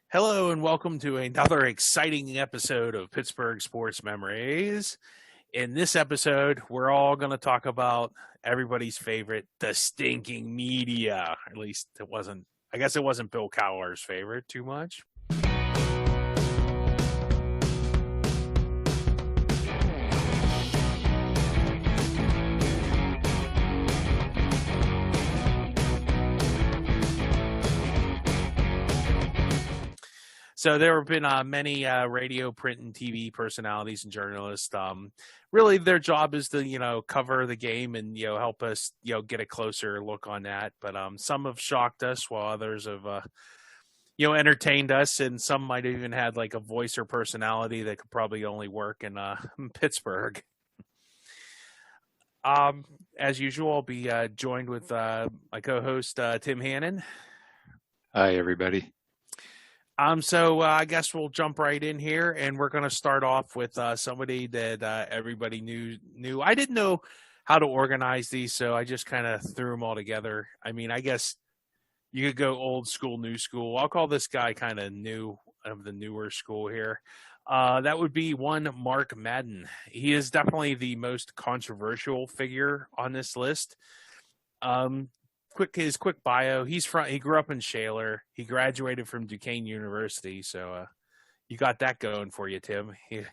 Hello and welcome to another exciting episode of Pittsburgh Sports Memories. In this episode, we're all going to talk about everybody's favorite, the stinking media. At least I guess it wasn't Bill Cowler's favorite too much. So there have been many radio, print, and TV personalities and journalists. Really, their job is to cover the game and help us get a closer look on that. But some have shocked us, while others have entertained us, and some might have even had like a voice or personality that could probably only work in Pittsburgh. As usual, I'll be joined with my co-host Tim Hannon. Hi, everybody. So I guess we'll jump right in here, and we're going to start off with somebody that everybody knew. I didn't know how to organize these, so I just kind of threw them all together. I mean, I guess you could go old school, new school. I'll call this guy kind of new, of the newer school here. That would be one Mark Madden. He is definitely the most controversial figure on this list. His quick bio. He grew up in Shaler. He graduated from Duquesne University, so you got that going for you, Tim. He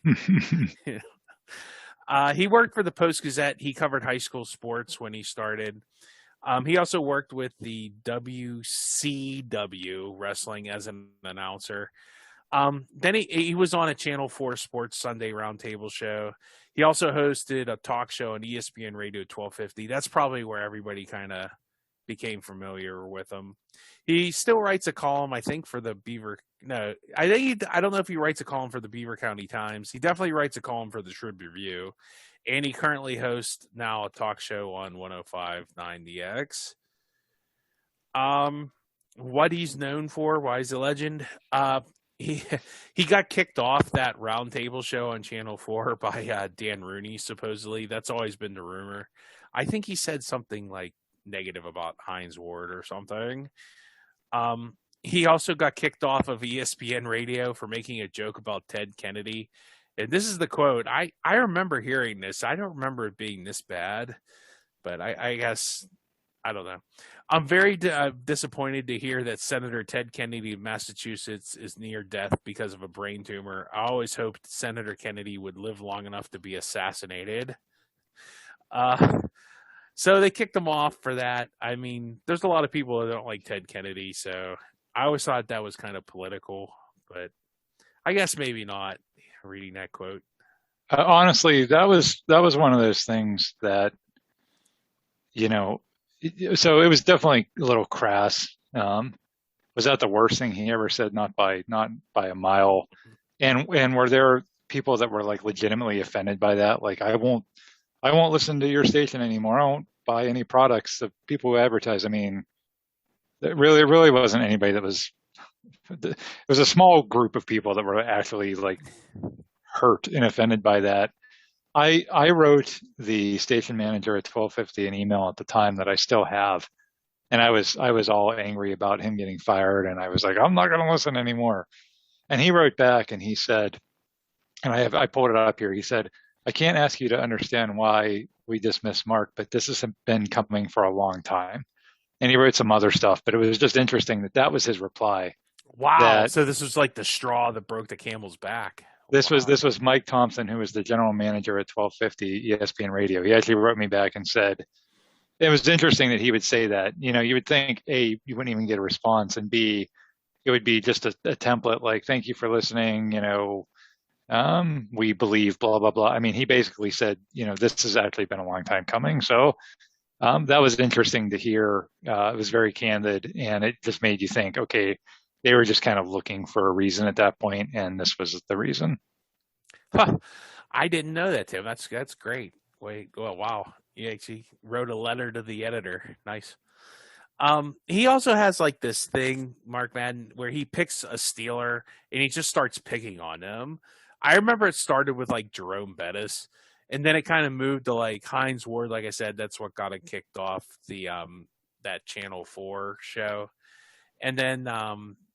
worked for the Post-Gazette. He covered high school sports when he started. He also worked with the WCW wrestling as an announcer. Then he was on a Channel 4 Sports Sunday Roundtable show. He also hosted a talk show on ESPN Radio 1250. That's probably where everybody kind of became familiar with him. He still writes a column, I think, for the I don't know if he writes a column for the Beaver County Times. He definitely writes a column for the Tribune Review, and he currently hosts now a talk show on 105.9 The X. What he's known for, why he's a legend. He got kicked off that roundtable show on Channel 4 by Dan Rooney, supposedly. That's always been the rumor. I think he said something like negative about Hines Ward or something. He also got kicked off of ESPN Radio for making a joke about Ted Kennedy. And this is the quote. I remember hearing this. I don't remember it being this bad, but I guess, I don't know. I'm very disappointed to hear that Senator Ted Kennedy of Massachusetts is near death because of a brain tumor. I always hoped Senator Kennedy would live long enough to be assassinated. So they kicked him off for that. I mean, there's a lot of people that don't like Ted Kennedy, so I always thought that was kind of political, but I guess maybe not, reading that quote. Honestly, that was one of those things that, so it was definitely a little crass. Was that the worst thing he ever said? Not by a mile. And were there people that were like legitimately offended by that? Like, I won't listen to your station anymore. I won't buy any products of people who advertise. I mean, it really wasn't anybody that was. It was a small group of people that were actually like hurt and offended by that. I wrote the station manager at 1250 an email at the time that I still have, and I was all angry about him getting fired, and I was like, I'm not going to listen anymore. And he wrote back and he said, and I pulled it up here. He said, I can't ask you to understand why we dismiss Mark, but this has been coming for a long time. And he wrote some other stuff, but it was just interesting that was his reply. Wow. So this was like the straw that broke the camel's back. This was Mike Thompson, who was the general manager at 1250 ESPN Radio. He actually wrote me back and said, it was interesting that he would say that. You would think, A, you wouldn't even get a response, and B, it would be just a template like, thank you for listening, we believe blah, blah, blah. I mean, he basically said, this has actually been a long time coming. So that was interesting to hear. It was very candid, and it just made you think, okay, they were just kind of looking for a reason at that point, and this was the reason. Huh. I didn't know that, Tim. That's great. Wait, well, wow. You actually wrote a letter to the editor. Nice. He also has like this thing, Mark Madden, where he picks a Steeler and he just starts picking on them. I remember it started with like Jerome Bettis, and then it kind of moved to like Hines Ward. Like I said, that's what got it kicked off the that Channel 4 show. And then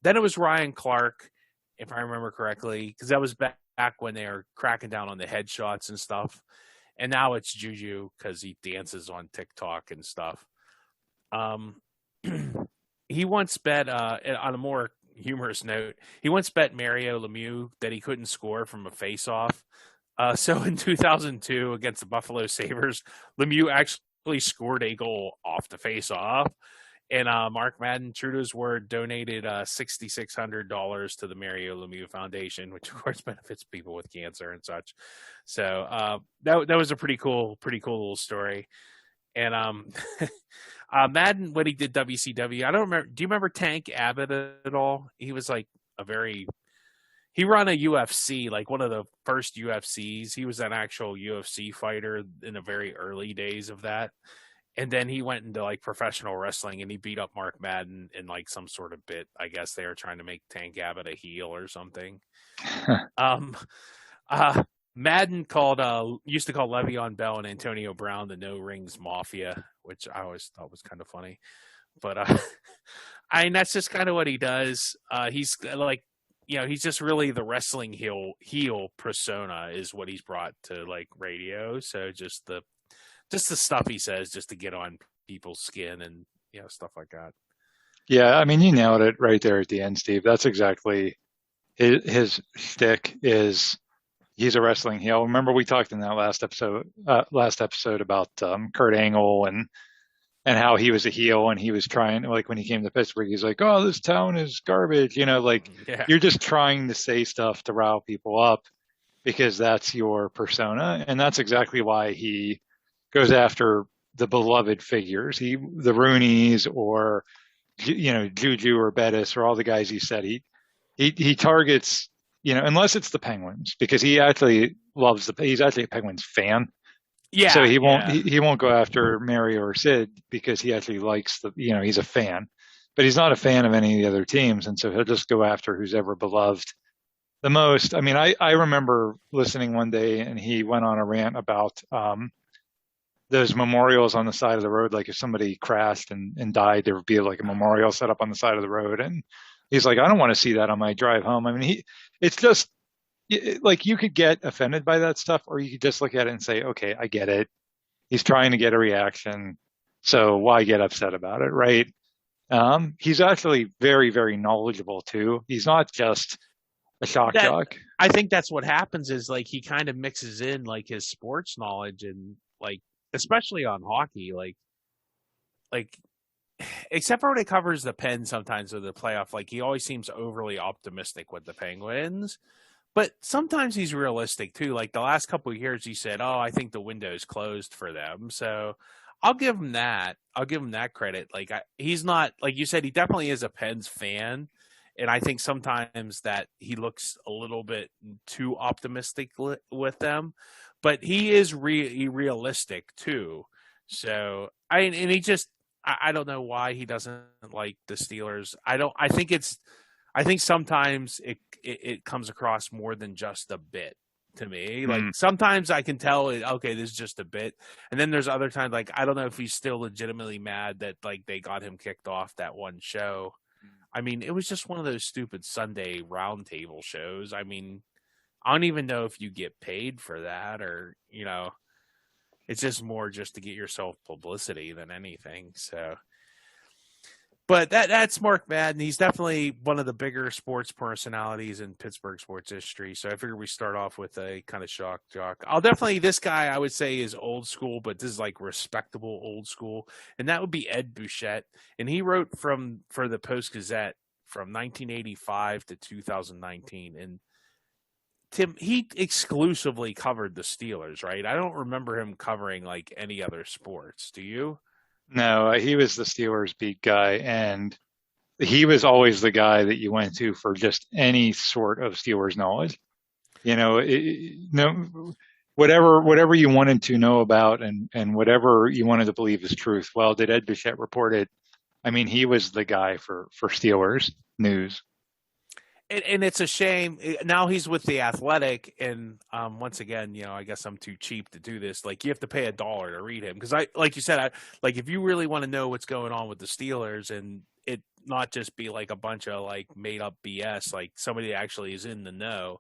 then it was Ryan Clark, if I remember correctly, because that was back when they were cracking down on the headshots and stuff. And now it's Juju because he dances on TikTok and stuff. Um, he once bet, on a more humorous note, he once bet Mario Lemieux that he couldn't score from a face-off. So in 2002 against the Buffalo Sabres, Lemieux actually scored a goal off the face-off. And Mark Madden, true to his word, donated $6,600 to the Mario Lemieux Foundation, which of course benefits people with cancer and such. So that was a pretty cool little story. And Madden, when he did WCW, I don't remember. Do you remember Tank Abbott at all? He was like he ran a UFC, like one of the first UFCs. He was an actual UFC fighter in the very early days of that. And then he went into like professional wrestling and he beat up Mark Madden in like some sort of bit. I guess they were trying to make Tank Abbott a heel or something. um, Madden used to call Le'Veon Bell and Antonio Brown the No Rings Mafia, which I always thought was kind of funny. But I mean, that's just kind of what he does. He's like, he's just really the wrestling heel persona is what he's brought to like radio. So just the stuff he says just to get on people's skin and stuff like that. Yeah, I mean, you nailed it right there at the end, Steve. That's exactly his shtick is he's a wrestling heel. Remember we talked in that last episode about Kurt Angle and how he was a heel and he was trying, like when he came to Pittsburgh, he's like, oh, this town is garbage. Like you're just trying to say stuff to rile people up because that's your persona. And that's exactly why he goes after the beloved figures, the Rooneys or Juju or Bettis or all the guys he said. He targets, unless it's the Penguins, because he actually he's actually a Penguins fan. Yeah. So he won't go after Mario or Sid because he actually likes he's a fan, but he's not a fan of any of the other teams, and so he'll just go after who's ever beloved the most. I mean, I remember listening one day and he went on a rant about those memorials on the side of the road. Like if somebody crashed and died, there would be like a memorial set up on the side of the road. And he's like, I don't want to see that on my drive home. I mean, it's just like you could get offended by that stuff, or you could just look at it and say, okay, I get it. He's trying to get a reaction. So why get upset about it? Right. He's actually very, very knowledgeable too. He's not just a shock jock. I think that's what happens is like he kind of mixes in like his sports knowledge and like, especially on hockey, like except for when it covers the Pen sometimes with the playoff, like he always seems overly optimistic with the Penguins. But sometimes he's realistic too. Like the last couple of years, he said, "Oh, I think the window's closed for them." So I'll give him that. I'll give him that credit. Like he's not, like you said, he definitely is a Pens fan, and I think sometimes that he looks a little bit too optimistic with them. But he is realistic too. So I don't know why he doesn't like the Steelers. I think sometimes it comes across more than just a bit to me. Like sometimes I can tell okay, this is just a bit. And then there's other times like I don't know if he's still legitimately mad that like they got him kicked off that one show. I mean, it was just one of those stupid Sunday roundtable shows. I mean, I don't even know if you get paid for that or, it's just more just to get yourself publicity than anything. So, but that's Mark Madden. He's definitely one of the bigger sports personalities in Pittsburgh sports history. So I figure we start off with a kind of shock jock. This guy I would say is old school, but this is like respectable old school. And that would be Ed Bouchette. And he wrote for the Post-Gazette from 1985 to 2019. And Tim, he exclusively covered the Steelers, right? I don't remember him covering like any other sports. Do you? No, he was the Steelers beat guy, and he was always the guy that you went to for just any sort of Steelers knowledge. Whatever you wanted to know about and whatever you wanted to believe is truth. Well, did Ed Bouchette report it? I mean, he was the guy for Steelers news. And it's a shame. Now he's with the Athletic, and once again, I guess I'm too cheap to do this. Like you have to pay $1 to read him because like you said, like if you really want to know what's going on with the Steelers, and not just be like a bunch of like made up BS, like somebody that actually is in the know.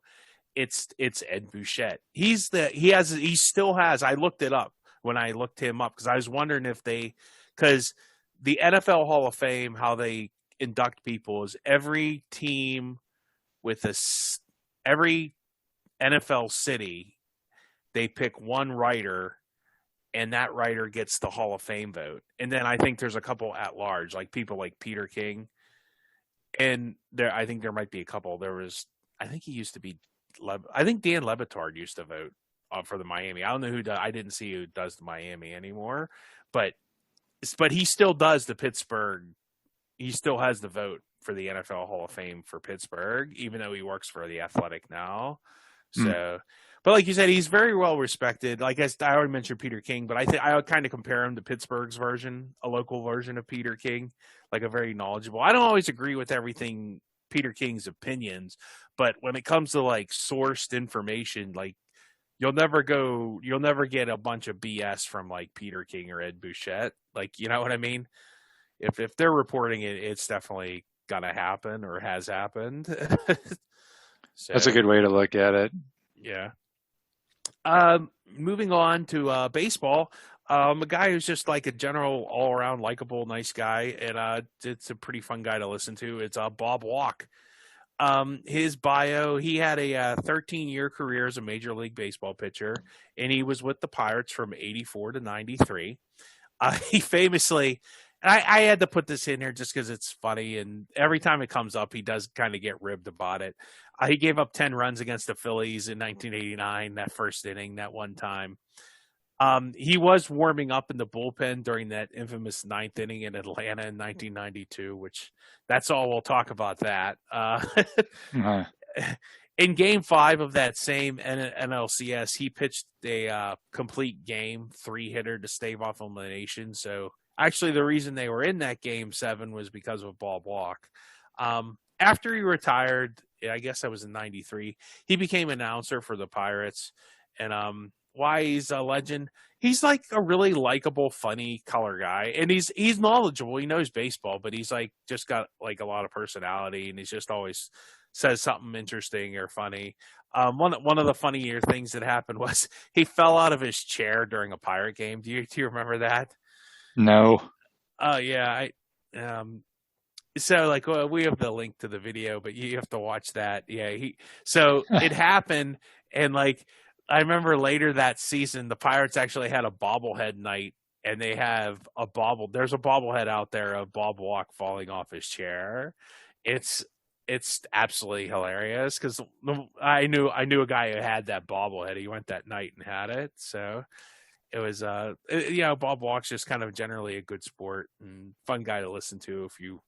It's Ed Bouchette. He still has. I looked it up when I looked him up because I was wondering if because the NFL Hall of Fame, how they induct people is every team with every NFL city, they pick one writer, and that writer gets the Hall of Fame vote. And then I think there's a couple at large, like people like Peter King, and I think there might be a couple. I think he used to be, I think Dan Lebitard used to vote for the Miami. I don't know I didn't see who does the Miami anymore, but he still does the Pittsburgh. He still has the vote for the NFL Hall of Fame for Pittsburgh, even though he works for the Athletic now. So, but like you said, he's very well respected. Like I already mentioned Peter King, but I would kind of compare him to Pittsburgh's version, a local version of Peter King, like a very knowledgeable. I don't always agree with everything Peter King's opinions, but when it comes to like sourced information, like you'll never get a bunch of BS from like Peter King or Ed Bouchette. Like, you know what I mean? If they're reporting it, it's definitely gonna happen or has happened. So, that's a good way to look at it. Yeah. Moving on to baseball. A guy who's just like a general all around likable, nice guy, and it's a pretty fun guy to listen to. It's Bob Walk. His bio, he had a 13-year career as a Major League Baseball pitcher, and he was with the Pirates from 84 to 93. He famously, I had to put this in here just because it's funny, and every time it comes up, he does kind of get ribbed about it. He gave up 10 runs against the Phillies in 1989, that first inning, that one time. He was warming up in the bullpen during that infamous ninth inning in Atlanta in 1992, which that's all we'll talk about that. In Game 5 of that same NLCS, he pitched a complete game, 3-hitter to stave off elimination. So actually the reason they were in that Game 7 was because of Bob Walk. After he retired, I guess that was in 93, he became announcer for the Pirates. And why he's a legend, he's like a really likable, funny color guy. And he's knowledgeable. He knows baseball, but he's like just got like a lot of personality, and he's just always says something interesting or funny. One of the funnier things that happened was he fell out of his chair during a Pirate game. Do you remember that? No. Oh yeah. So like we have the link to the video, but you have to watch that. Yeah. So it happened, and like I remember later that season, the Pirates actually had a bobblehead night, and they have there's a bobblehead out there of Bob Walk falling off his chair. It's absolutely hilarious because I knew a guy who had that bobblehead. He went that night and had it. So it was Bob Walk's just kind of generally a good sport and fun guy to listen to if you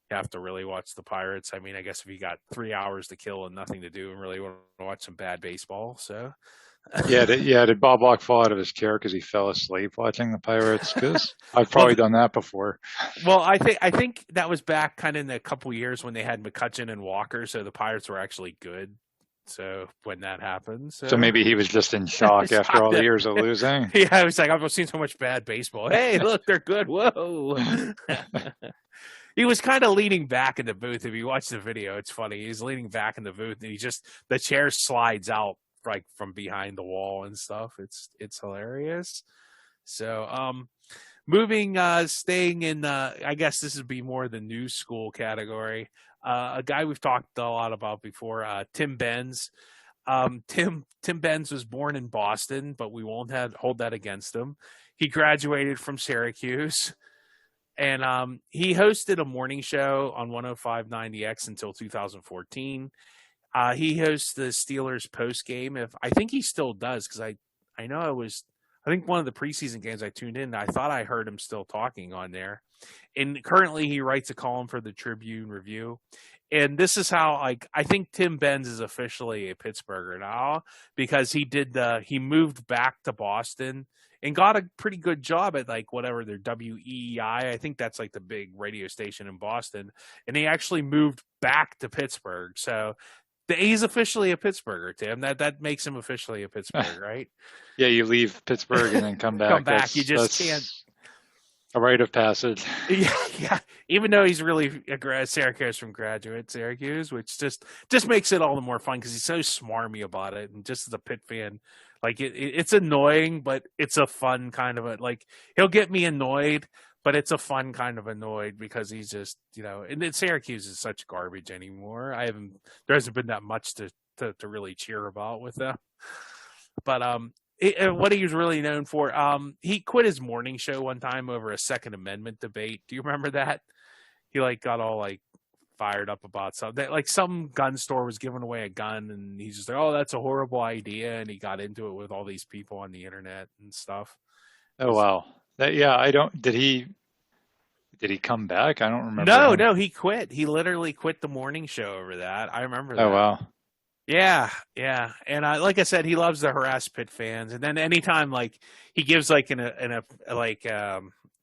have to really watch the Pirates. I mean, I guess if you got 3 hours to kill and nothing to do and really want to watch some bad baseball. So Did Bob Walk fall out of his chair because he fell asleep watching the Pirates? Because I've probably done that before. Well, I think that was back kind of in the couple years when they had McCutchen and Walker, so the Pirates were actually good. So when that happened, so maybe he was just in shock after all the years of losing. Yeah, I was like, I've seen so much bad baseball. Hey, look, they're good. Whoa. He was kind of leaning back in the booth. If you watch the video, it's funny. He's leaning back in the booth, and the chair slides out like from behind the wall and stuff. It's hilarious. So, staying in, I guess this would be more the new school category. A guy we've talked a lot about before, Tim Benz. Tim Benz was born in Boston, but we won't hold that against him. He graduated from Syracuse. And he hosted a morning show on 105.90X until 2014. He hosts the Steelers post game. I think he still does, because I know I think one of the preseason games I tuned in, I thought I heard him still talking on there. And currently he writes a column for the Tribune Review. And this is how, like, I think Tim Benz is officially a Pittsburgher now, because he moved back to Boston and got a pretty good job at like whatever their WEEI. I think that's like the big radio station in Boston. And he actually moved back to Pittsburgh. So he's officially a Pittsburgher, Tim. That makes him officially a Pittsburgher, right? Yeah, you leave Pittsburgh and then come back. You just can't. A rite of passage. Yeah, yeah. Even though he's really Syracuse from graduate Syracuse, which just makes it all the more fun because he's so smarmy about it, and just as a Pitt fan, like it's annoying, but it's a fun kind of a like he'll get me annoyed, but it's a fun kind of annoyed because he's just and then Syracuse is such garbage anymore. There hasn't been that much to really cheer about with them, but what he was really known for, he quit his morning show one time over a Second Amendment debate. Do you remember that? He like got all like fired up about something. Like some gun store was giving away a gun, and he's just like, "Oh, that's a horrible idea," and he got into it with all these people on the internet and stuff. It Oh was wow. Yeah, I don't. Did he come back? I don't remember no, him. no, he quit. He literally quit the morning show over that. I remember Oh that. wow. Yeah, yeah, and like I said, he loves to harass Pitt fans. And then anytime like he gives like like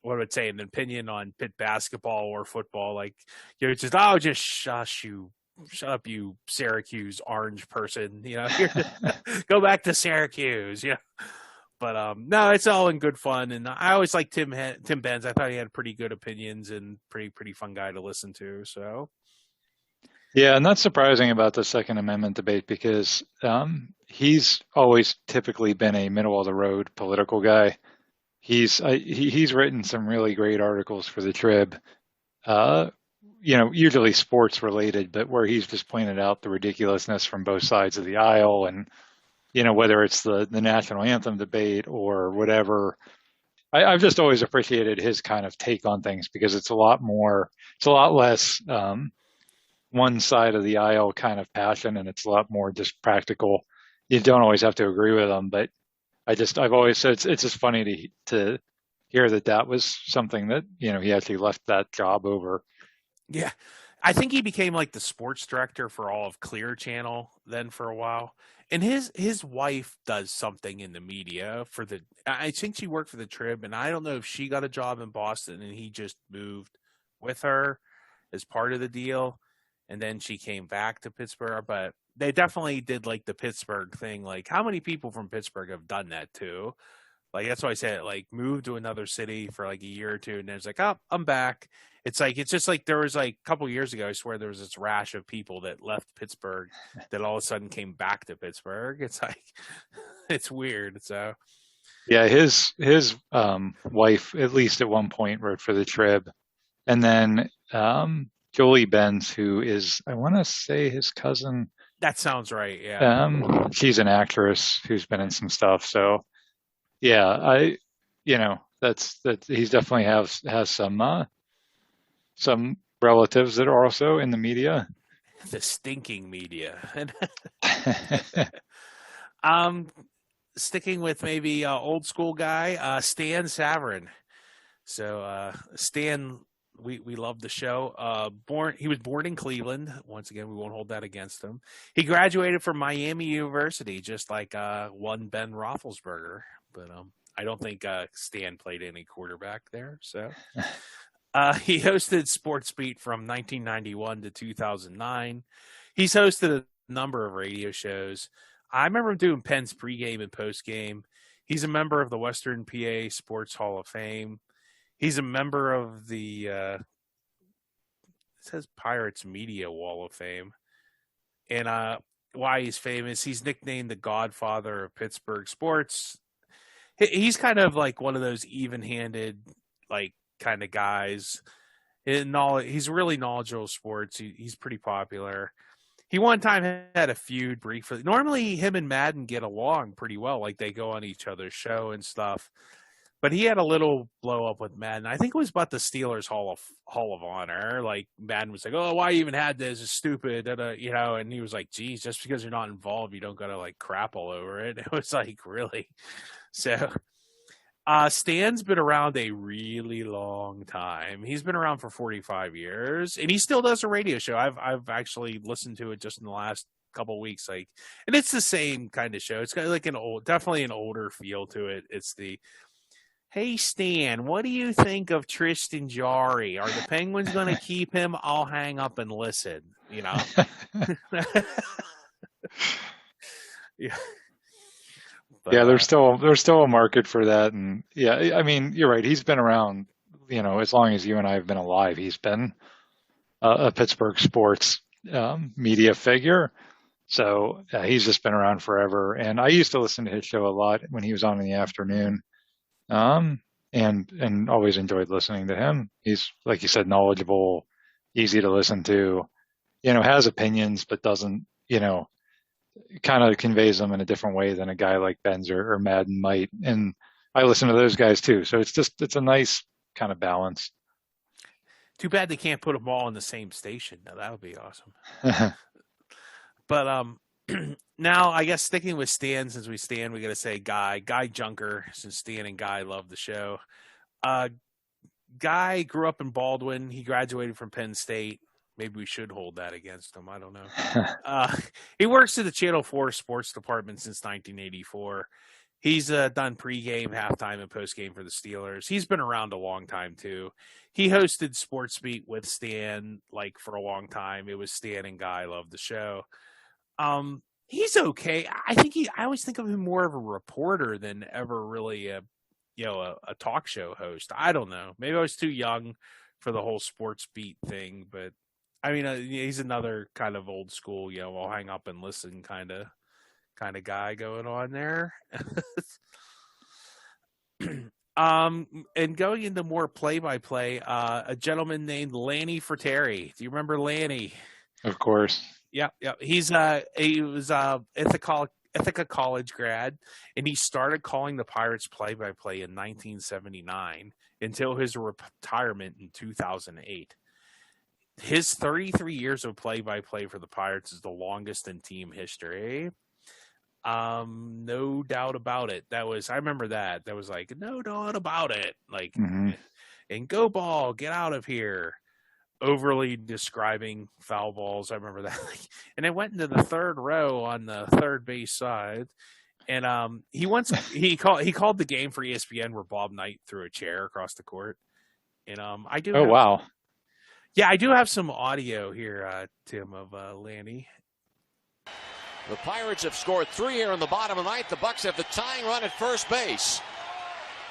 what would say an opinion on Pitt basketball or football, like just just shush you, shut up, you Syracuse orange person. Go back to Syracuse. Yeah, but no, it's all in good fun. And I always like Tim Benz. I thought he had pretty good opinions and pretty fun guy to listen to. So Yeah, and that's surprising about the Second Amendment debate because he's always typically been a middle of the road political guy. He's written some really great articles for the Trib, uh, usually sports related, but where he's just pointed out the ridiculousness from both sides of the aisle, and whether it's the national anthem debate or whatever. I've just always appreciated his kind of take on things because it's a lot less one side of the aisle kind of passion, and it's a lot more just practical. You don't always have to agree with them, but I've always said it's just funny to hear that was something that he actually left that job over. yeah, I think he became like the sports director for all of Clear Channel then for a while. And his wife does something in the media for the. I think she worked for the Trib, and I don't know if she got a job in Boston and he just moved with her as part of the deal, and then she came back to Pittsburgh. But they definitely did like the Pittsburgh thing. Like, how many people from Pittsburgh have done that too? Like that's why I said like move to another city for like a year or two, and then it's like, oh, I'm back. It's just like there was like a couple years ago. I swear there was this rash of people that left Pittsburgh that all of a sudden came back to Pittsburgh. It's like it's weird. So Yeah, his wife, at least at one point, wrote for the Trib, and then Jolie Benz, who is, I want to say, his cousin. that sounds right. Yeah. She's an actress who's been in some stuff. So yeah, that he's definitely has some relatives that are also in the media. The stinking media. um, Sticking with maybe old school guy, Stan Savran. So Stan, we love the show. He was born in Cleveland. Once again, we won't hold that against him. He graduated from Miami University, just like one Ben Roethlisberger. But I don't think Stan played any quarterback there. So he hosted Sports Beat from 1991 to 2009. He's hosted a number of radio shows. I remember him doing Penn's pregame and postgame. He's a member of the Western PA Sports Hall of Fame. He's a member of the it says Pirates Media Wall of Fame. And why he's famous, he's nicknamed the Godfather of Pittsburgh sports. He's kind of like one of those even-handed, like kind of guys. He's really knowledgeable of sports. He's pretty popular. He one time had a feud briefly. Normally, him and Madden get along pretty well. Like they go on each other's show and stuff. But he had a little blow up with Madden. I think it was about the Steelers Hall of Honor. Like Madden was like, "Oh, why you even had this? It's stupid." And he was like, "Geez, just because you're not involved, you don't gotta like crap all over it." It was like really. So Stan's been around a really long time. He's been around for 45 years, and he still does a radio show. I've actually listened to it just in the last couple of weeks. Like, and it's the same kind of show. It's got like definitely an older feel to it. It's the Hey Stan, what do you think of Tristan Jari? Are the Penguins going to keep him? I'll hang up and listen. Yeah. But, Yeah, there's still a market for that, and yeah, I mean, you're right. He's been around as long as you and I have been alive, he's been a Pittsburgh sports media figure. So he's just been around forever. And I used to listen to his show a lot when he was on in the afternoon. And always enjoyed listening to him. He's, like you said, knowledgeable, easy to listen to, has opinions, but doesn't, kind of conveys them in a different way than a guy like Benz or Madden might. And I listen to those guys too. So it's a nice kind of balance. Too bad they can't put them all in the same station. Now that would be awesome. But now I guess sticking with Stan, since we Stan, we got to say Guy Junker, since Stan and Guy love the show. Guy grew up in Baldwin. He graduated from Penn State. Maybe we should hold that against him. I don't know. He works at the Channel 4 sports department since 1984. He's done pregame, halftime, and postgame for the Steelers. He's been around a long time, too. He hosted Sports Beat with Stan, for a long time. It was Stan and Guy loved the show. He's okay. I always think of him more of a reporter than ever really a talk show host. I don't know. Maybe I was too young for the whole Sports Beat thing, but I mean, he's another kind of old school, I'll hang up and listen kind of guy going on there. And going into more play-by-play, a gentleman named Lanny Fratteri. Do you remember Lanny? Of course. Yeah. He was Ithaca College grad, and he started calling the Pirates play-by-play in 1979 until his retirement in 2008. His 33 years of play-by-play for the Pirates is the longest in team history. No doubt about it. I remember that. That was no doubt about it. And go ball, get out of here. Overly describing foul balls. I remember that. And it went into the third row on the third base side. And he called the game for ESPN where Bob Knight threw a chair across the court. And wow. Yeah, I do have some audio here, Tim, of Lanny. The Pirates have scored 3 here in the bottom of the ninth. The Bucks have the tying run at first base.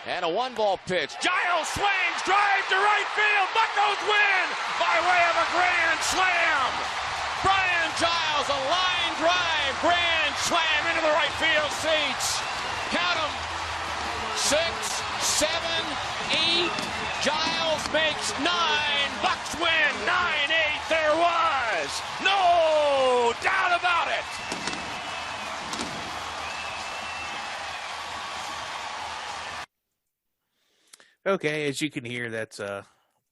And a 1-ball pitch. Giles swings, drive to right field. Buccos win by way of a grand slam. Brian Giles, a line drive, grand slam into the right field seats. Count them. 6, 7, 8. Giles makes 9. Bucks win 9-8. There was no doubt about it. Okay, as you can hear, that's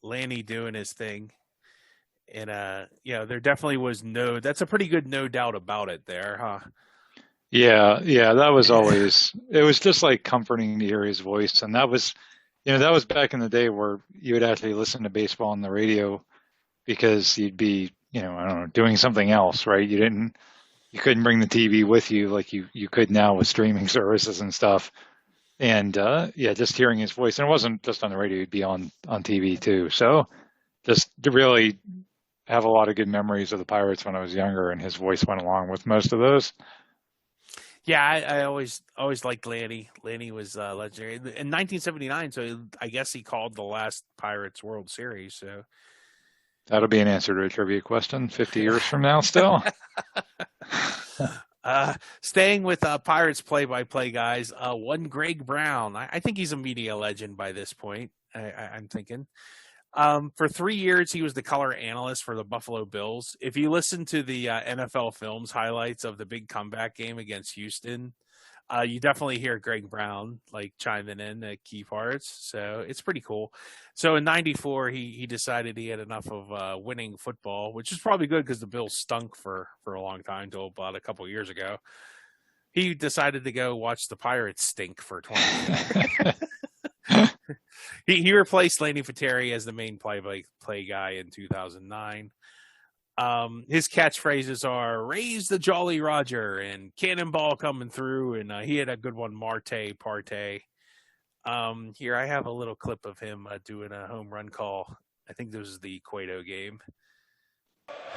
Lanny doing his thing. And, there definitely was that's a pretty good no doubt about it there, huh? Yeah, that was always, it was just comforting to hear his voice. And that was, that was back in the day where you would actually listen to baseball on the radio because you'd be, I don't know, doing something else, right? You couldn't bring the TV with you like you could now with streaming services and stuff. And just hearing his voice, and it wasn't just on the radio; he'd be on TV too. So, just to really have a lot of good memories of the Pirates when I was younger, and his voice went along with most of those. Yeah, I always liked Lanny. Lanny was legendary in 1979. So I guess he called the last Pirates World Series. So that'll be an answer to a trivia question 50 years from now. Still. Staying with Pirates play-by-play guys, one Greg Brown. I think he's a media legend by this point, I'm thinking. For 3 years, he was the color analyst for the Buffalo Bills. If you listen to the NFL Films highlights of the big comeback game against Houston, you definitely hear Greg Brown chiming in at key parts. So it's pretty cool. So in 94, he decided he had enough of winning football, which is probably good because the Bills stunk for a long time until about a couple of years ago. He decided to go watch the Pirates stink for 20 years. He replaced Lanny Fratteri as the main play guy in 2009. His catchphrases are "Raise the Jolly Roger" and "Cannonball coming through," and he had a good one, "Marte Parte." Here I have a little clip of him doing a home run call. I think this is the Cueto game.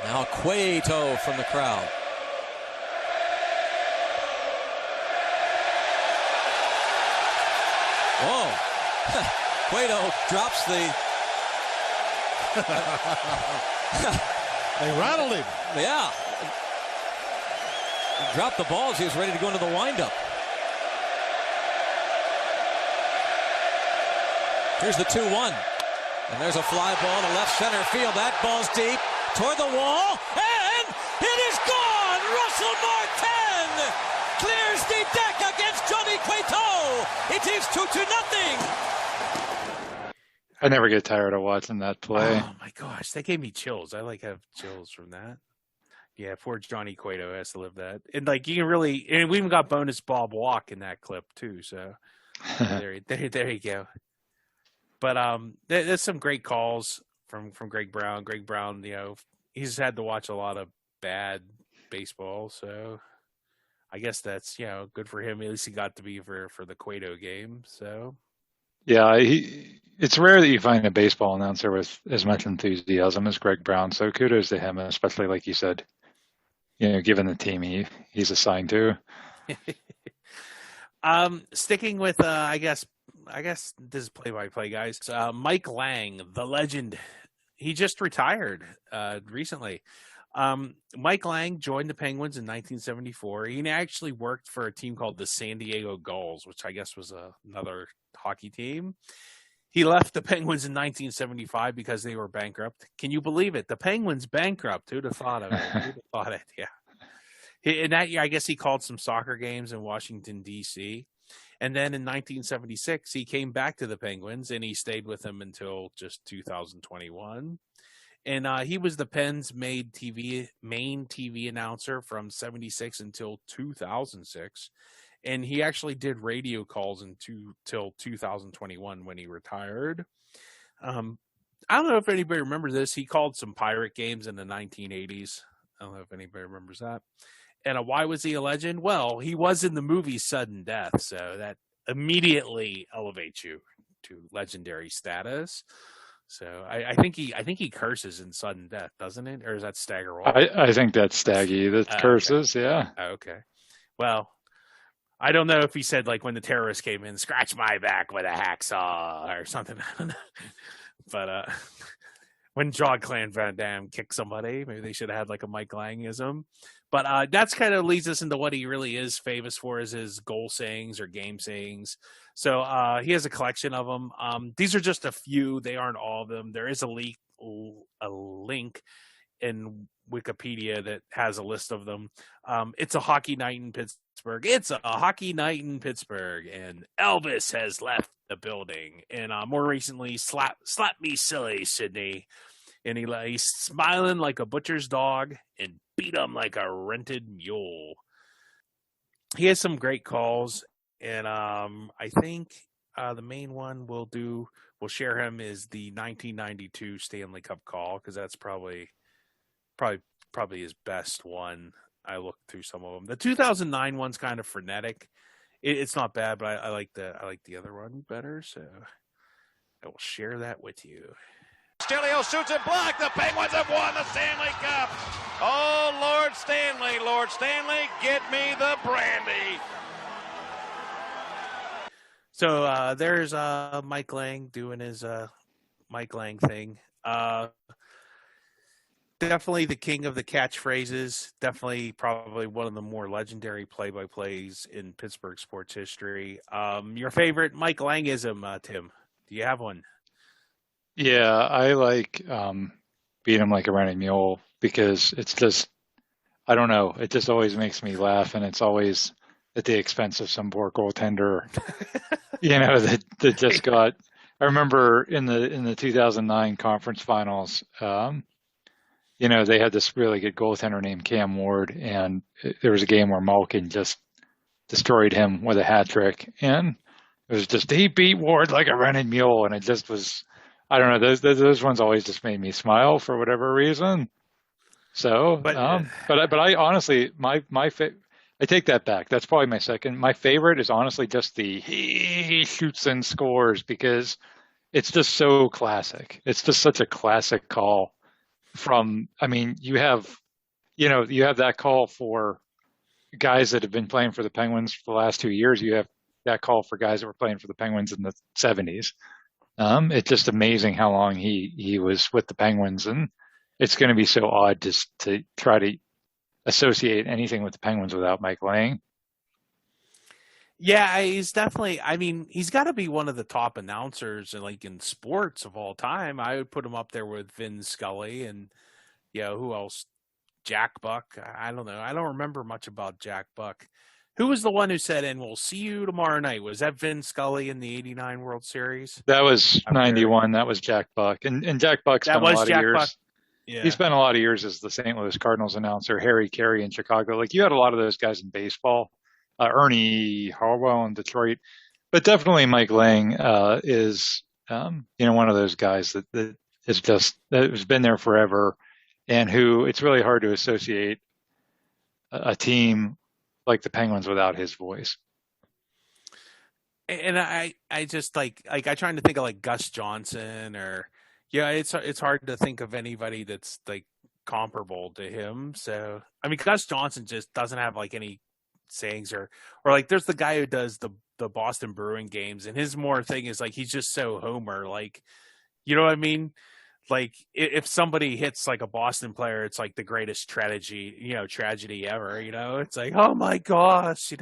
Now Cueto from the crowd. Whoa. Cueto drops the. They rattled him. Yeah. He dropped the ball as he was ready to go into the windup. Here's the 2-1. And there's a fly ball to left center field. That ball's deep toward the wall. And it is gone! Russell Martin clears the deck against Johnny Cueto. It is 2-0. I never get tired of watching that play. Oh my gosh, that gave me chills. I have chills from that. Yeah, poor Johnny Cueto has to live that. And you can really, and we even got bonus Bob Walk in that clip too. So there you go. But there's some great calls from Greg Brown. Greg Brown, he's had to watch a lot of bad baseball, so I guess that's good for him. At least he got to be for the Cueto game. So yeah, it's rare that you find a baseball announcer with as much enthusiasm as Greg Brown. So kudos to him, especially like you said, given the team he's assigned to. Sticking with I guess this is play-by-play, guys. Mike Lang, the legend, he just retired recently. Mike Lang joined the Penguins in 1974. He actually worked for a team called the San Diego Gulls, which I guess was another hockey team. He left the Penguins in 1975 because they were bankrupt. Can you believe it? The Penguins bankrupt. Who'd have thought of it? Who'd have thought it? Yeah. In that year, I guess he called some soccer games in Washington, D.C. And then in 1976, he came back to the Penguins, and he stayed with them until just 2021. And he was the Pens' main TV announcer from 76 until 2006. And he actually did radio calls till 2021 when he retired. I don't know if anybody remembers this. He called some Pirate games in the 1980s. I don't know if anybody remembers that. And why was he a legend? Well, he was in the movie Sudden Death, so that immediately elevates you to legendary status. So I think he curses in Sudden Death, doesn't it? Or is that Staggerwall? I think that's Staggy that curses, okay. Yeah. Okay. Well, I don't know if he said when the terrorists came in, scratch my back with a hacksaw or something. I don't know. But when Jean-Claude Van Damme kicked somebody, maybe they should have had a Mike Langism. But that's kind of leads us into what he really is famous for is his goal sayings or game sayings. So he has a collection of them. These are just a few. They aren't all of them. There is a link in Wikipedia that has a list of them. It's a hockey night in Pittsburgh. It's a hockey night in Pittsburgh, and Elvis has left the building. And more recently, slap me silly, Sydney. And he's smiling like a butcher's dog and beat him like a rented mule. He has some great calls, and I think the main one we'll share him is the 1992 Stanley Cup call, because that's probably his best one. I looked through some of them. The 2009 one's kind of frenetic. It's not bad, but I like the other one better. So I will share that with you. Stelio shoots it blocked. The Penguins have won the Stanley Cup. Oh, Lord Stanley, get me the brandy. So there's Mike Lang doing his Mike Lang thing. Definitely the king of the catchphrases. Definitely probably one of the more legendary play-by-plays in Pittsburgh sports history. Your favorite Mike Langism, Tim? Do you have one? Yeah, I like beat him like a running mule because it's just, I don't know, it just always makes me laugh, and it's always at the expense of some poor goaltender, that just got. I remember in the 2009 conference finals, they had this really good goaltender named Cam Ward, and there was a game where Malkin just destroyed him with a hat trick, and it was just he beat Ward like a running mule, and it just was. I don't know. Those ones always just made me smile for whatever reason. So, but I honestly, I take that back. That's probably my second. My favorite is honestly just the he shoots and scores, because it's just so classic. It's just such a classic call. You have that call for guys that have been playing for the Penguins for the last 2 years. You have that call for guys that were playing for the Penguins in the 70s. It's just amazing how long he was with the Penguins, and it's going to be so odd just to try to associate anything with the Penguins without Mike Lang. Yeah, he's definitely. I mean, he's got to be one of the top announcers in sports of all time. I would put him up there with Vin Scully and who else? Jack Buck. I don't know. I don't remember much about Jack Buck. Who was the one who said, "And we'll see you tomorrow night"? Was that Vin Scully in the '89 World Series? That was 91. That was Jack Buck, and Jack Buck spent a lot of years. Buck. Yeah. He spent a lot of years as the St. Louis Cardinals announcer. Harry Carey in Chicago. Like, you had a lot of those guys in baseball. Ernie Harwell in Detroit, but definitely Mike Lang is one of those guys that has been there forever, and who it's really hard to associate a team like the Penguins without his voice. And I just like I trying to think of like Gus Johnson or it's hard to think of anybody that's like comparable to him. So I mean, Gus Johnson just doesn't have like any sayings or like there's the guy who does the Boston Bruin games, and his more thing is like he's just so Homer, like, you know what I mean? Like if somebody hits like a Boston player, it's like the greatest tragedy ever. It's like, oh my gosh,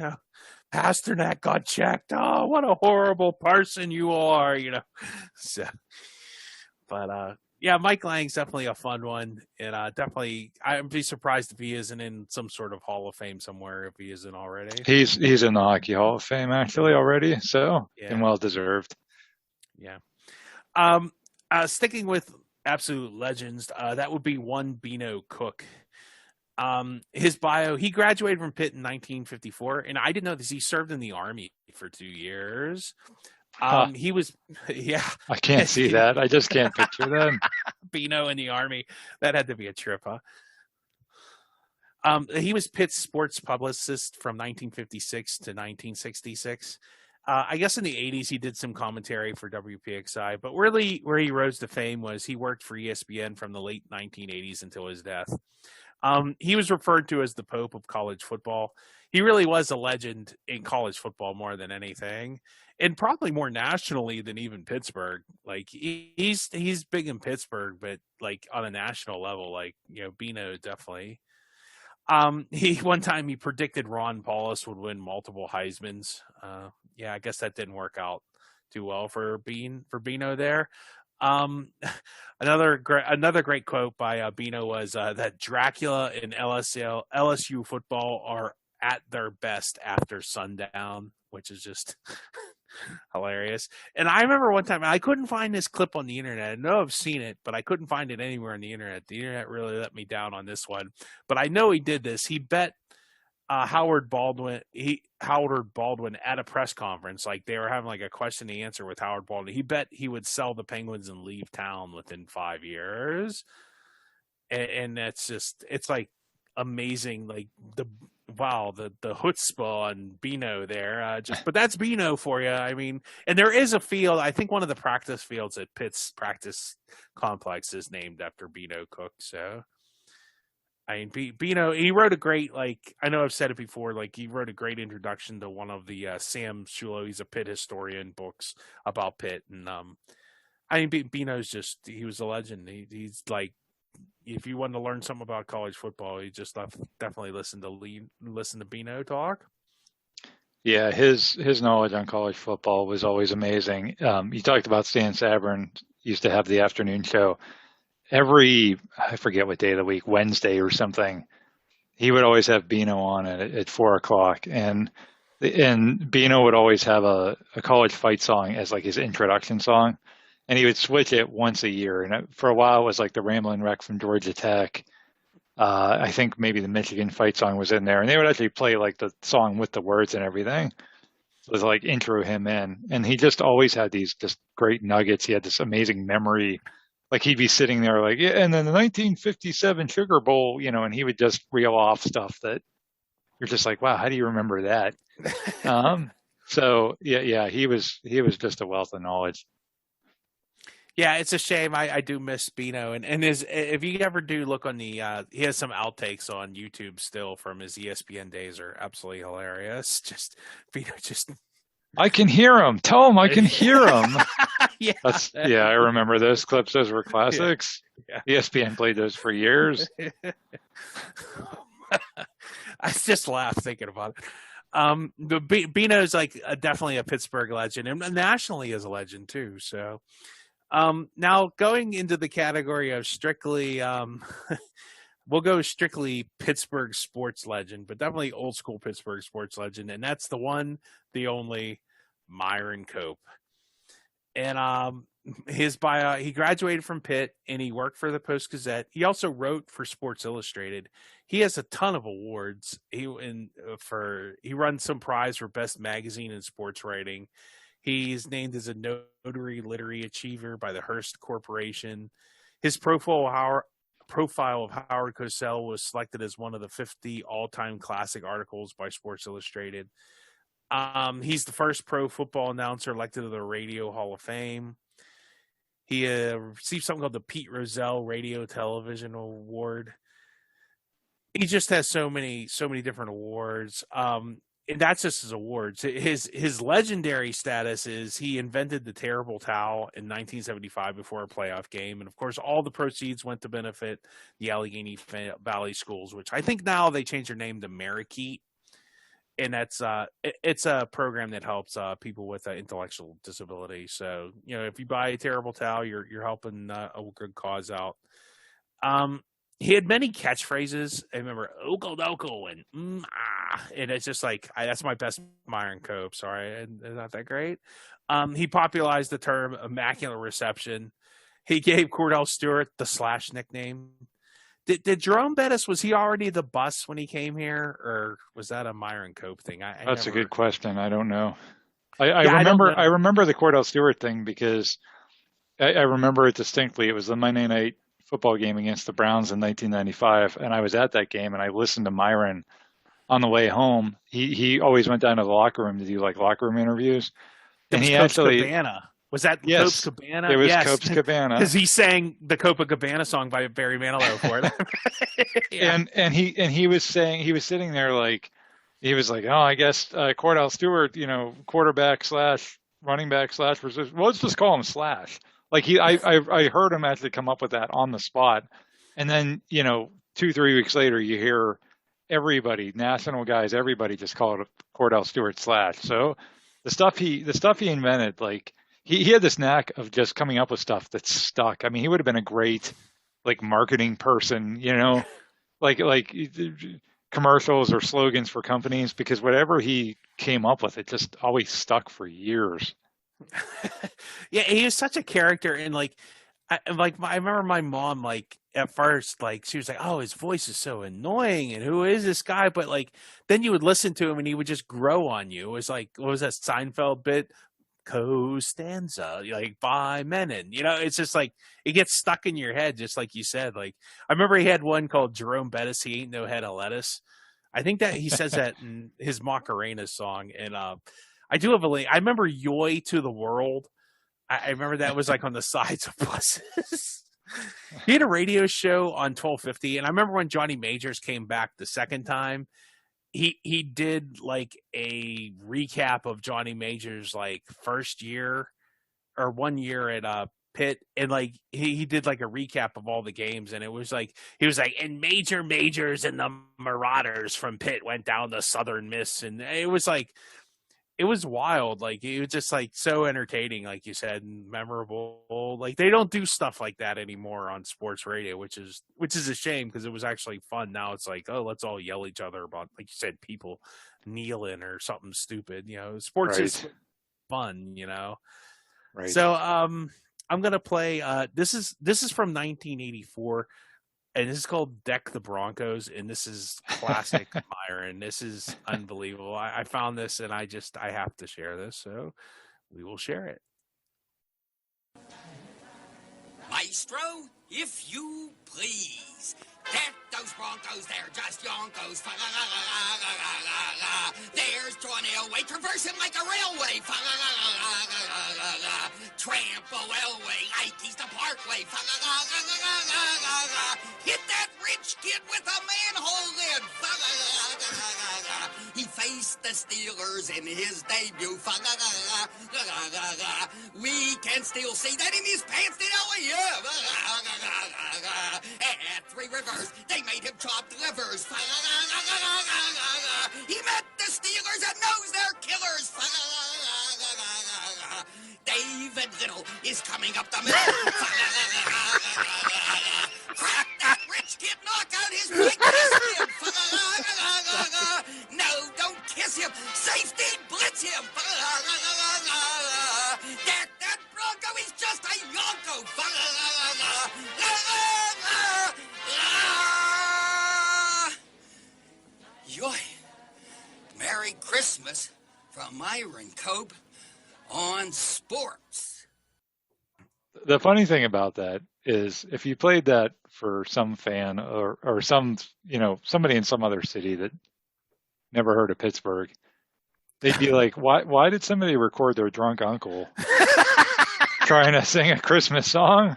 Pasternak got checked. Oh, what a horrible person you are, So, but yeah, Mike Lang's definitely a fun one, and definitely I'd be surprised if he isn't in some sort of Hall of Fame somewhere if he isn't already. He's in the Hockey Hall of Fame actually already, so and well deserved. Yeah. Sticking with absolute legends, that would be one Bino Cook. His bio, he graduated from Pitt in 1954, and I didn't know this. He served in the Army for 2 years. He was, yeah. I can't see that. I just can't picture that. Bino in the Army. That had to be a trip, huh? He was Pitt's sports publicist from 1956 to 1966. I guess in the 80s, he did some commentary for WPXI, but really where he rose to fame was he worked for ESPN from the late 1980s until his death. He was referred to as the Pope of college football. He really was a legend in college football more than anything, and probably more nationally than even Pittsburgh. Like he's big in Pittsburgh, but like on a national level, like, Bino definitely. One time he predicted Ron Paulus would win multiple Heismans. Yeah, I guess that didn't work out too well for Bino there. Another great quote by Bino was that Dracula and LSU football are at their best after sundown, which is just hilarious. And I remember one time, I couldn't find this clip on the internet. I know I've seen it, but I couldn't find it anywhere on the internet. The internet really let me down on this one. But I know he did this. He bet Howard Baldwin at a press conference, like they were having like a question and answer with Howard Baldwin. He bet he would sell the Penguins and leave town within 5 years. And that's just, it's like amazing. Like the chutzpah on Bino there. But that's Bino for you. I mean, and there is a field. I think one of the practice fields at Pitt's practice complex is named after Bino Cook. So, I mean, Bino, he wrote a great, like, I know I've said it before, like, he wrote a great introduction to one of the Sam Shulo, he's a Pitt historian, books about Pitt. And I mean, Bino's just, he was a legend. He's like, if you wanted to learn something about college football, you just definitely listen to Bino talk. Yeah, his knowledge on college football was always amazing. You talked about Stan Sabern used to have the afternoon show every, I forget what day of the week, Wednesday or something. He would always have Bino on at 4:00, and Bino would always have a college fight song as like his introduction song. And he would switch it once a year. And for a while, it was like the Ramblin' Wreck from Georgia Tech. I think maybe the Michigan fight song was in there. And they would actually play like the song with the words and everything. So it was like intro him in. And he just always had these just great nuggets. He had this amazing memory. Like he'd be sitting there like, yeah, and then the 1957 Sugar Bowl, and he would just reel off stuff that you're just like, wow, how do you remember that? So yeah, he was just a wealth of knowledge. Yeah, it's a shame. I do miss Bino, and if you ever do look on the, he has some outtakes on YouTube still from his ESPN days, are absolutely hilarious. Just Bino, just I can hear him. Tell him I can hear him. Yeah. I remember those clips. Those were classics. Yeah. ESPN played those for years. I just laugh thinking about it. The Bino's like definitely a Pittsburgh legend, and nationally is a legend too. So, now going into the category of strictly, we'll go strictly Pittsburgh sports legend, but definitely old school Pittsburgh sports legend, and that's the one, the only Myron Cope. And his bio, he graduated from Pitt and he worked for the Post Gazette. He also wrote for Sports Illustrated. He has a ton of awards. He won some prize for best magazine in sports writing. He's named as a notary literary achiever by the Hearst Corporation. His profile of Howard Cosell was selected as one of the 50 all-time classic articles by Sports Illustrated. He's the first pro football announcer elected to the Radio Hall of Fame. He received something called the Pete Rozelle Radio Television Award. He just has so many different awards. And that's just his awards. His legendary status is he invented the terrible towel in 1975 before a playoff game, and of course, all the proceeds went to benefit the Allegheny Valley schools, which I think now they changed their name to Marikeet. And that's it's a program that helps people with intellectual disability. So, if you buy a terrible towel, you're helping a good cause out. He had many catchphrases. I remember "Oko and and it's just like that's my best Myron Cope. Sorry, is not that great. He popularized the term "immaculate reception." He gave Cordell Stewart the Slash nickname. Did Jerome Bettis, was he already the bus when he came here, or was that a Myron Cope thing? That's a good question. I don't know. I don't know. I remember the Cordell Stewart thing because I remember it distinctly. It was the Monday night football game against the Browns in 1995, and I was at that game, and I listened to Myron on the way home. He always went down to the locker room to do like locker room interviews, and he actually Cabana. Was that yes, Cope's Cabana? It was yes. Cope's Cabana because he sang the Copacabana song by Barry Manilow for it. Yeah. And he was saying, he was sitting there like, he was like, oh, I guess Cordell Stewart, quarterback / running back / position. Well, let's just call him Slash. Like I heard him actually come up with that on the spot, and then 2-3 weeks later you hear everybody, national guys, everybody just call it Cordell Stewart Slash. So the stuff he invented, like. He had this knack of just coming up with stuff that stuck. I mean, he would have been a great like marketing person, like commercials or slogans for companies, because whatever he came up with, it just always stuck for years. Yeah, he was such a character, and I remember my mom at first she was like, "Oh, his voice is so annoying, and who is this guy?" But then you would listen to him, and he would just grow on you. It was like, what was that Seinfeld bit? Costanza, by Menon. It's just it gets stuck in your head, just like you said. I remember he had one called Jerome Bettis, he ain't no head of lettuce. I think that he says that in his Macarena song. And I do have a link. I remember Yoy to the World. I remember that was on the sides of buses. He had a radio show on 1250, and I remember when Johnny Majors came back the second time, he did a recap of Johnny Majors first year or 1 year at Pitt, and he did a recap of all the games, and it was he was and Majors and the Marauders from Pitt went down the Southern Miss, and it was wild. It was just so entertaining, like you said, and memorable. They don't do stuff like that anymore on sports radio, which is a shame, because it was actually fun. Now it's oh, let's all yell at each other about, like you said, people kneeling or something stupid. Sports is fun, Right. So I'm gonna play. This is from 1984. And this is called Deck the Broncos, and this is classic Myron. This is unbelievable. I found this, and I have to share this, so we will share it. Maestro, if you please. Deck those Broncos, they're just yonkos. There's John Elway traversing like a railway. Trample Elway, Ike's the Parkway. Hit that rich kid with a manhole lid. He fades faced the Steelers in his debut. We can still see that in his pants, did we? At Three Rivers, they made him chop livers. He met the Steelers and knows they're killers. David Little is coming up the middle. Crack that rich kid, knock out his right kiss him. No, don't kiss him. Safety, blitz him. That Bronco is just a yonko. Yoy. Merry Christmas from Myron Cope on sports. The funny thing about that is if you played that for some fan or some, somebody in some other city that never heard of Pittsburgh, they'd be like, why did somebody record their drunk uncle trying to sing a Christmas song?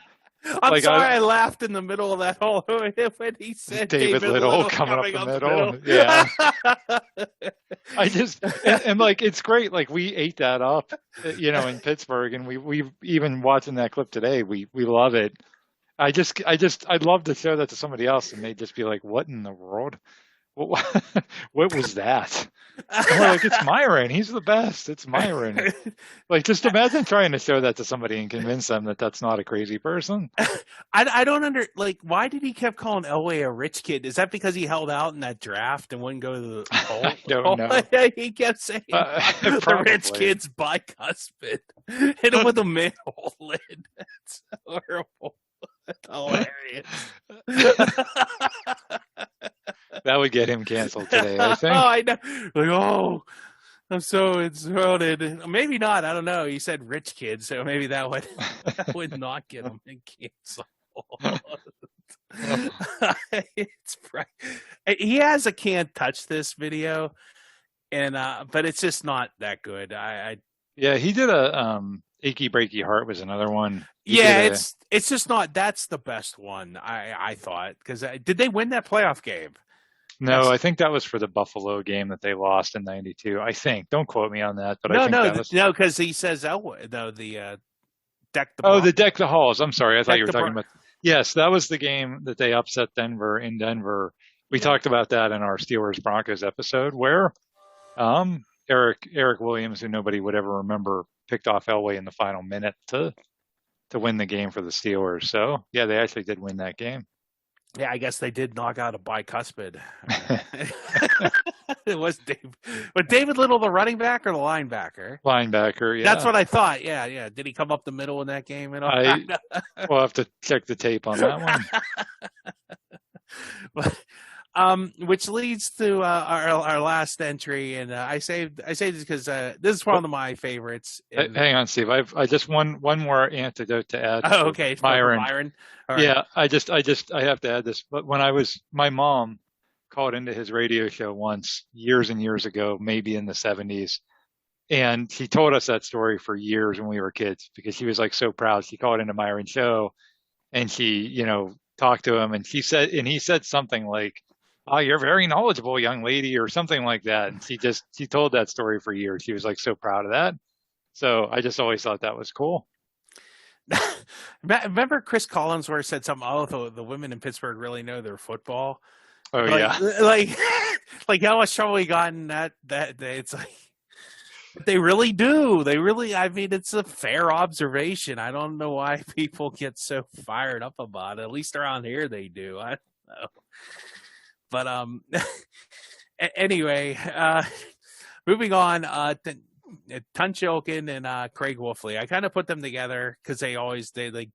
I'm sorry I laughed in the middle of that whole when he said David Little coming up the middle. Yeah. I just and like it's great. Like we ate that up, in Pittsburgh, and we even watching that clip today. We love it. I'd love to show that to somebody else, and they'd just be like, "What in the world? What was that?" And we're like, "It's Myron. He's the best. It's Myron." Like, just imagine trying to show that to somebody and convince them that that's not a crazy person. I don't why did he kept calling Elway a rich kid? Is that because he held out in that draft and wouldn't go to the poll? I don't know. He kept saying the rich kid's bicuspid. Hit him with a manhole lid. That's horrible. That's hilarious. That would get him canceled today, I think. Oh, I know. I'm so insulted. Maybe not. I don't know. You said rich kid, so maybe that would not get him canceled. He has a can't touch this video, and but it's just not that good. Yeah, he did a Achy Breaky Heart was another one. It's just not. That's the best one. I thought because did they win that playoff game? No, I think that was for the Buffalo game that they lost in '92. I think. Don't quote me on that, but I think no, because he says Elway, though the deck the. Oh, the deck the halls. I'm sorry, I thought you were talking about. Yes, that was the game that they upset Denver in Denver. We talked about that in our Steelers Broncos episode, where Eric Williams, who nobody would ever remember, picked off Elway in the final minute to win the game for the Steelers. So yeah, they actually did win that game. Yeah, I guess they did knock out a bicuspid. It was David Little the running back or the linebacker? Linebacker, yeah. That's what I thought. Yeah. Did he come up the middle in that game at all? We'll have to check the tape on that one. Which leads to our last entry, and I saved this because this is one of my favorites. Hang on, Steve. I just one more anecdote to add. Oh, okay, Myron. Right. Yeah, I have to add this. But when my mom called into his radio show once, years and years ago, maybe in the 70s, and she told us that story for years when we were kids because she was like so proud. She called into Myron's show, and she talked to him, and he said something like, "Oh, you're very knowledgeable, young lady," or something like that. And she told that story for years. She was like so proud of that. So I just always thought that was cool. Remember Chris Collinsworth said something, the women in Pittsburgh really know their football. Oh, yeah. Like how much trouble he got in that it's like, they really do. I mean, it's a fair observation. I don't know why people get so fired up about it. At least around here they do. I don't know. But anyway, moving on. Tunch Ilkin and Craig Wolfley. I kind of put them together because they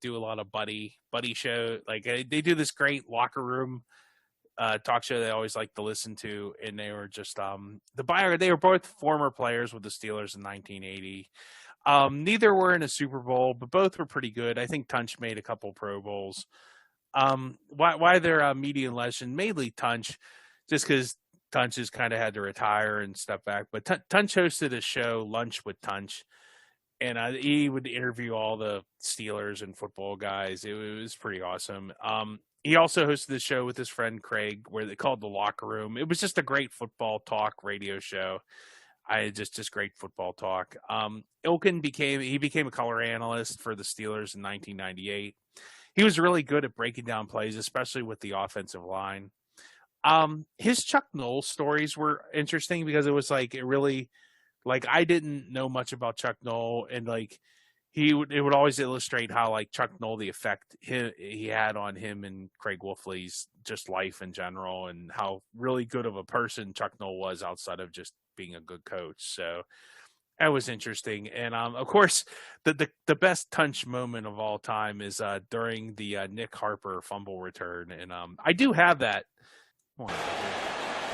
do a lot of buddy show. Like they do this great locker room talk show they always like to listen to, and they were just they were both former players with the Steelers in 1980. Neither were in a Super Bowl, but both were pretty good. I think Tunch made a couple Pro Bowls. Why they're a media legend, mainly Tunch, just because Tunch has kind of had to retire and step back. But Tunch hosted a show, Lunch with Tunch, and he would interview all the Steelers and football guys. It was pretty awesome. he also hosted the show with his friend Craig, where they called The Locker Room. It was just a great football talk radio show. Just great football talk. Ilkin became a color analyst for the Steelers in 1998. He was really good at breaking down plays, especially with the offensive line. His Chuck Noll stories were interesting because it was like, I didn't know much about Chuck Noll, and like it would always illustrate how like Chuck Noll, the effect he had on him and Craig Wolfley's just life in general, and how really good of a person Chuck Noll was outside of just being a good coach. So that was interesting. And of course, the best Tunch moment of all time is during the Nick Harper fumble return, and I do have that.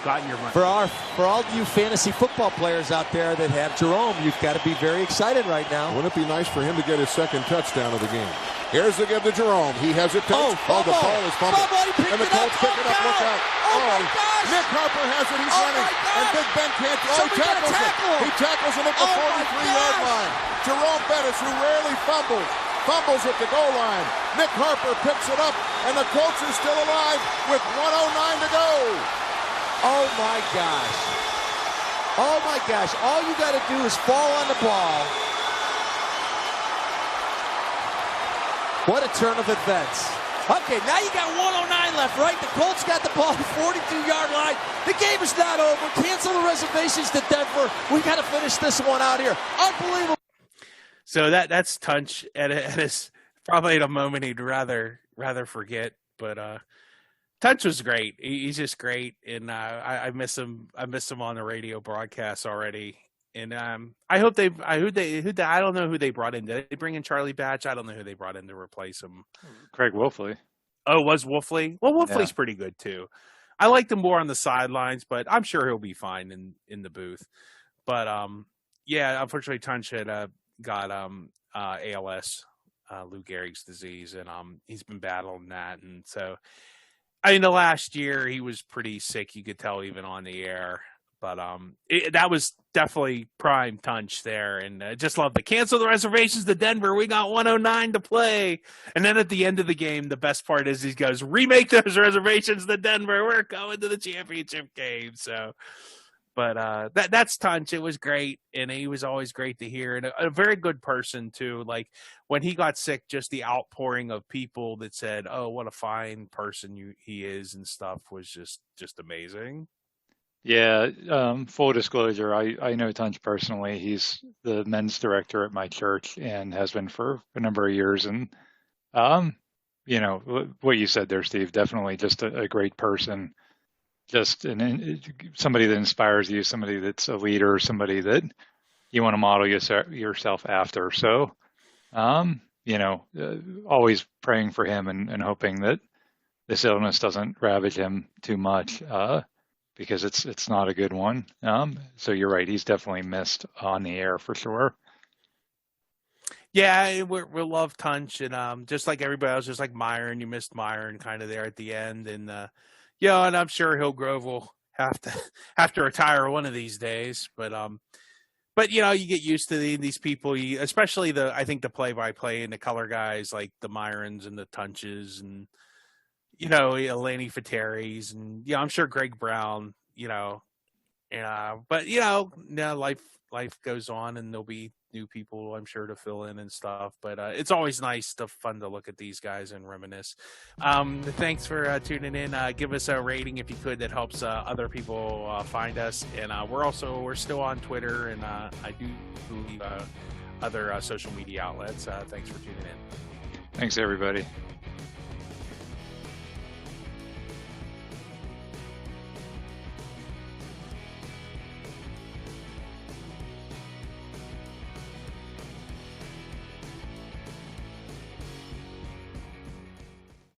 Got your money. For all you fantasy football players out there that have Jerome, you've got to be very excited right now. Wouldn't it be nice for him to get his second touchdown of the game? Here's the give to Jerome. He has it. Oh, the ball is fumbled. And the Colts pick it up. Look out. Oh, my gosh. Nick Harper has it. He's running. And Big Ben can't. He tackles him. He tackles him at the 43-yard line. Jerome Bettis, who rarely fumbles at the goal line. Nick Harper picks it up, and the Colts are still alive with 1:09 to go. Oh, my gosh. Oh, my gosh. All you got to do is fall on the ball. What a turn of events. Okay, now you got 1:09 left, right? The Colts got the ball at the 42-yard line. The game is not over. Cancel the reservations to Denver. We got to finish this one out here. Unbelievable. So that's Tunch at his probably at a moment he'd rather forget, but Tunch was great. He's just great, and I miss him. I miss him on the radio broadcast already. And I hope I don't know who they brought in. Did they bring in Charlie Batch? I don't know who they brought in to replace him. Craig Wolfley. Oh, was Wolfley? Well, Wolfley's pretty good too. I liked him more on the sidelines, but I'm sure he'll be fine in the booth. But unfortunately, Tunch had got ALS, Lou Gehrig's disease, and he's been battling that. And so, the last year he was pretty sick. You could tell even on the air. But that was definitely prime Tunch there, and just love to cancel the reservations to Denver. We got 1:09 to play, and then at the end of the game, the best part is he goes, "Remake those reservations to Denver. We're going to the championship game." So, but that's Tunch. It was great, and he was always great to hear, and a very good person too. Like when he got sick, just the outpouring of people that said, "Oh, what a fine person he is," and stuff was just amazing. Yeah, full disclosure, I know Tunch personally. He's the men's director at my church and has been for a number of years. And, what you said there, Steve, definitely just a great person, just somebody that inspires you, somebody that's a leader, somebody that you want to model yourself after. So, always praying for him and hoping that this illness doesn't ravage him too much. Because it's not a good one. So you're right. He's definitely missed on the air for sure. Yeah, we'll love Tunch, and just like everybody else, just like Myron, you missed Myron kind of there at the end, and and I'm sure Hillgrove will have to retire one of these days. But you get used to these people, especially I think the play-by-play and the color guys like the Myrons and the Tunches and. Lanny Fatteris and I'm sure Greg Brown, but life goes on and there'll be new people I'm sure to fill in and stuff. But it's always fun to look at these guys and reminisce. Thanks for tuning in. Give us a rating if you could. That helps other people find us. And we're still on Twitter and I do believe other social media outlets. Thanks for tuning in. Thanks everybody.